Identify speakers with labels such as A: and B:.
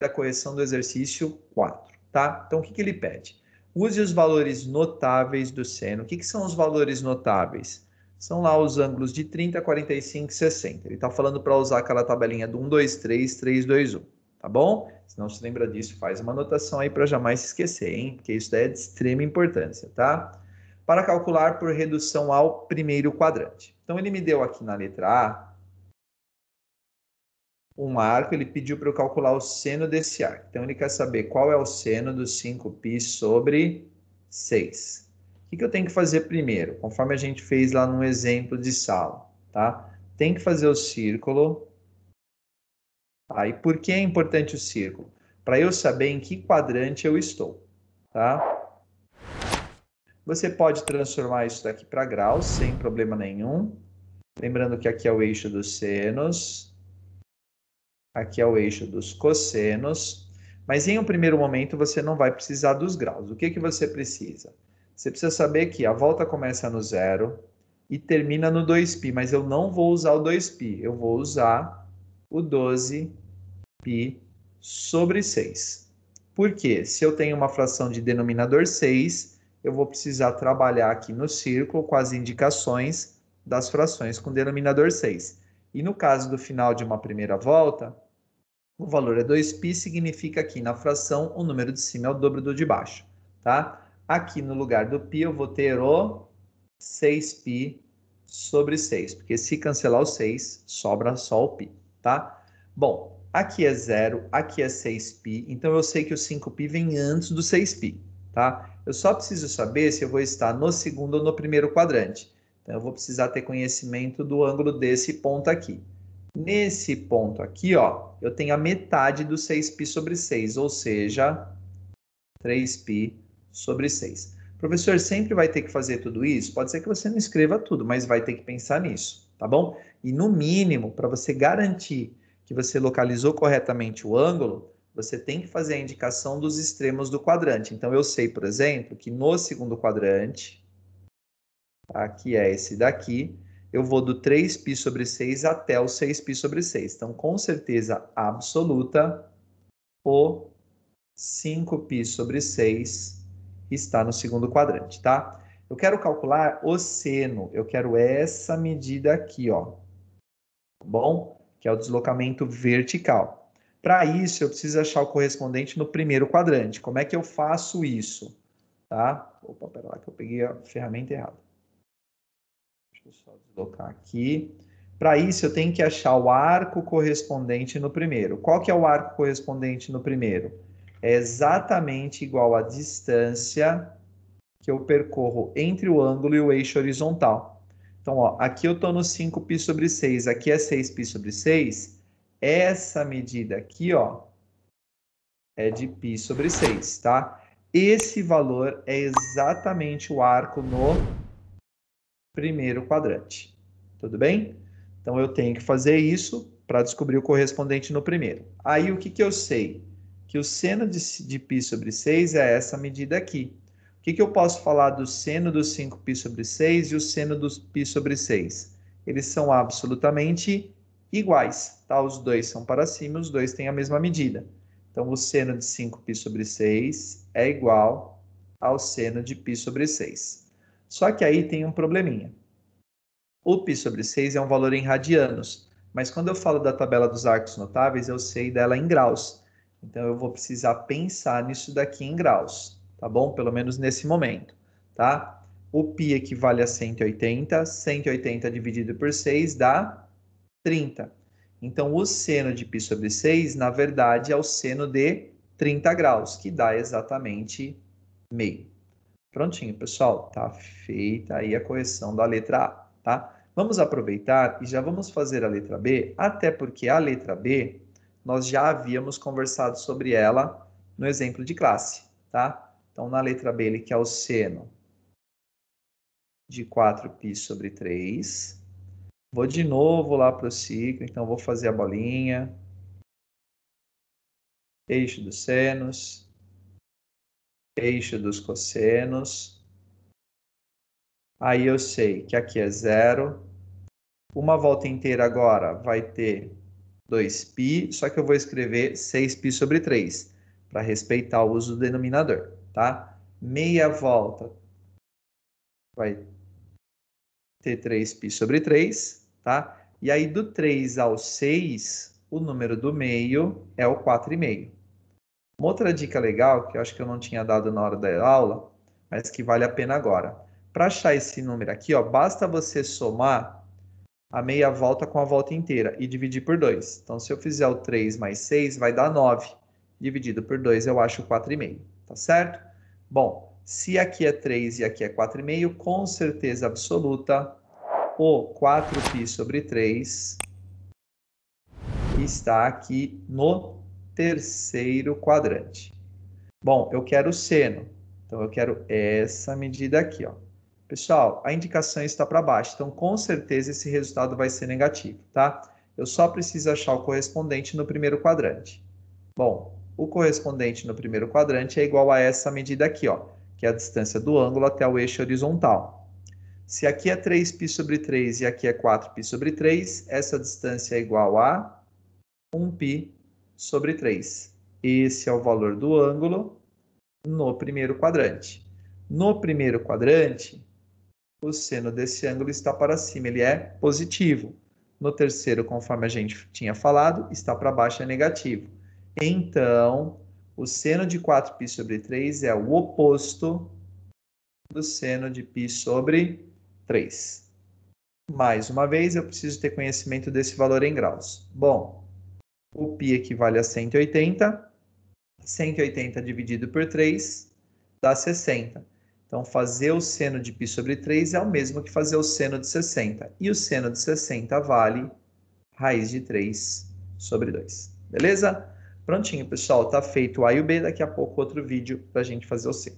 A: da correção do exercício 4, tá? Então, o que ele pede? Use os valores notáveis do seno. O que são os valores notáveis? São lá os ângulos de 30, 45 e 60. Ele está falando para usar aquela tabelinha do 1, 2, 3, 3, 2, 1. Tá bom? Se não se lembra disso, faz uma anotação aí para jamais se esquecer, hein? Porque isso daí é de extrema importância, tá? Para calcular por redução ao primeiro quadrante. Então, ele me deu aqui na letra A um arco, ele pediu para eu calcular o seno desse arco. Então, ele quer saber qual é o seno do 5π sobre 6. O que eu tenho que fazer primeiro? Conforme a gente fez lá no exemplo de sala, tá? Tem que fazer o círculo. Tá? E por que é importante o círculo? Para eu saber em que quadrante eu estou, tá? Você pode transformar isso daqui para graus, sem problema nenhum. Lembrando que aqui é o eixo dos senos. Aqui é o eixo dos cossenos, mas em um primeiro momento você não vai precisar dos graus. O que você precisa? Você precisa saber que a volta começa no 0 e termina no 2π, mas eu não vou usar o 2π, eu vou usar o 12π sobre 6. Por quê? Se eu tenho uma fração de denominador 6, eu vou precisar trabalhar aqui no círculo com as indicações das frações com denominador 6. E no caso do final de uma primeira volta, o valor é 2π, significa que na fração o número de cima é o dobro do de baixo, tá? Aqui no lugar do π eu vou ter o 6π sobre 6, porque se cancelar o 6, sobra só o π, tá? Bom, aqui é 0, aqui é 6π, então eu sei que o 5π vem antes do 6π, tá? Eu só preciso saber se eu vou estar no segundo ou no primeiro quadrante. Então eu vou precisar ter conhecimento do ângulo desse ponto aqui. Nesse ponto aqui, ó, eu tenho a metade do 6π sobre 6, ou seja, 3π sobre 6. O professor sempre vai ter que fazer tudo isso? Pode ser que você não escreva tudo, mas vai ter que pensar nisso, tá bom? E no mínimo, para você garantir que você localizou corretamente o ângulo, você tem que fazer a indicação dos extremos do quadrante. Então, eu sei, por exemplo, que no segundo quadrante, tá, que é esse daqui, eu vou do 3π sobre 6 até o 6π sobre 6. Então, com certeza absoluta, o 5π sobre 6 está no segundo quadrante, tá? Eu quero calcular o seno, eu quero essa medida aqui, ó. Tá bom? Que é o deslocamento vertical. Para isso, eu preciso achar o correspondente no primeiro quadrante. Como é que eu faço isso? Tá? Opa, pera lá que eu peguei a ferramenta errada. Deixa eu só deslocar aqui. Para isso, eu tenho que achar o arco correspondente no primeiro. Qual que é o arco correspondente no primeiro? É exatamente igual à distância que eu percorro entre o ângulo e o eixo horizontal. Então, ó, aqui eu estou no 5π sobre 6, aqui é 6π sobre 6. Essa medida aqui, ó, é de π sobre 6, tá? Esse valor é exatamente o arco no primeiro quadrante. Tudo bem? Então, eu tenho que fazer isso para descobrir o correspondente no primeiro. Aí, o que eu sei? Que o seno de π sobre 6 é essa medida aqui. O que eu posso falar do seno do 5π sobre 6 e o seno do π sobre 6? Eles são absolutamente iguais, tá? Os dois são para cima, os dois têm a mesma medida. Então, o seno de 5π sobre 6 é igual ao seno de π sobre 6. Só que aí tem um probleminha. O π sobre 6 é um valor em radianos, mas quando eu falo da tabela dos arcos notáveis, eu sei dela em graus. Então, eu vou precisar pensar nisso daqui em graus, tá bom? Pelo menos nesse momento, tá? O π equivale a 180, 180 dividido por 6 dá 30. Então, o seno de π sobre 6, na verdade, é o seno de 30 graus, que dá exatamente meio. Prontinho, pessoal, tá feita aí a correção da letra A, tá? Vamos aproveitar e já vamos fazer a letra B, até porque a letra B, nós já havíamos conversado sobre ela no exemplo de classe, tá? Então, na letra B, ele quer o seno de 4π sobre 3. Vou de novo lá para o ciclo, então vou fazer a bolinha. Eixo dos senos, eixo dos cossenos. Aí eu sei que aqui é 0. Uma volta inteira agora vai ter 2π, só que eu vou escrever 6π sobre 3, para respeitar o uso do denominador, tá? Meia volta vai ter 3π sobre 3, tá? E aí, do 3 ao 6, o número do meio é o 4,5. Uma outra dica legal, que eu acho que eu não tinha dado na hora da aula, mas que vale a pena agora. Para achar esse número aqui, ó, basta você somar a meia volta com a volta inteira e dividir por 2. Então, se eu fizer o 3 mais 6, vai dar 9. Dividido por 2, eu acho 4,5. Tá certo? Bom, se aqui é 3 e aqui é 4,5, com certeza absoluta, o 4π sobre 3 está aqui no terceiro quadrante. Bom, eu quero o seno. Então, eu quero essa medida aqui, ó. Pessoal, a indicação está para baixo, então com certeza esse resultado vai ser negativo, tá? Eu só preciso achar o correspondente no primeiro quadrante. Bom, o correspondente no primeiro quadrante é igual a essa medida aqui, ó, que é a distância do ângulo até o eixo horizontal. Se aqui é 3π sobre 3 e aqui é 4π sobre 3, essa distância é igual a 1π sobre 3. Esse é o valor do ângulo no primeiro quadrante. No primeiro quadrante, o seno desse ângulo está para cima, ele é positivo. No terceiro, conforme a gente tinha falado, está para baixo, é negativo. Então, o seno de 4π sobre 3 é o oposto do seno de π sobre 3. Mais uma vez, eu preciso ter conhecimento desse valor em graus. Bom, o π equivale a 180. 180 dividido por 3 dá 60. Então, fazer o seno de π sobre 3 é o mesmo que fazer o seno de 60. E o seno de 60 vale raiz de 3 sobre 2. Beleza? Prontinho, pessoal. Tá feito o A e o B. Daqui a pouco outro vídeo para a gente fazer o C.